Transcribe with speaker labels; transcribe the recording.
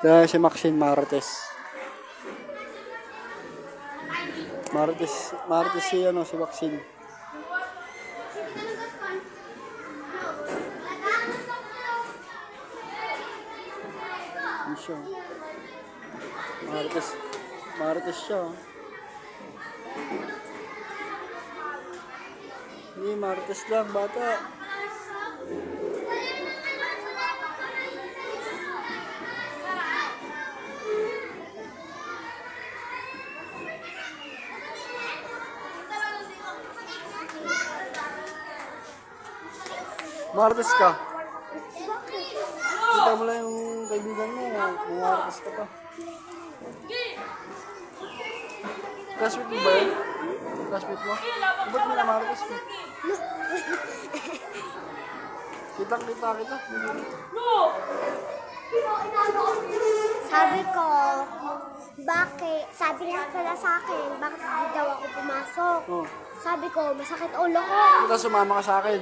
Speaker 1: Kaya si Maxine Marites. Marites si ano, si Maxine. Ano siya? Marites siya. Hindi, Marites lang, bata. Marites ka. Kita mo lang yung kaibigan mo, Marites ka pa. Classmate mo ba yun? Classmate mo? Ba't mo na Marites mo? Kitang-kita kita.
Speaker 2: Sabi ko, bakit? Sabi nga pala sa akin, bakit di daw ako pumasok?
Speaker 1: Oh.
Speaker 2: Sabi ko, masakit ulo ko.
Speaker 1: Ito sumama ka sa akin.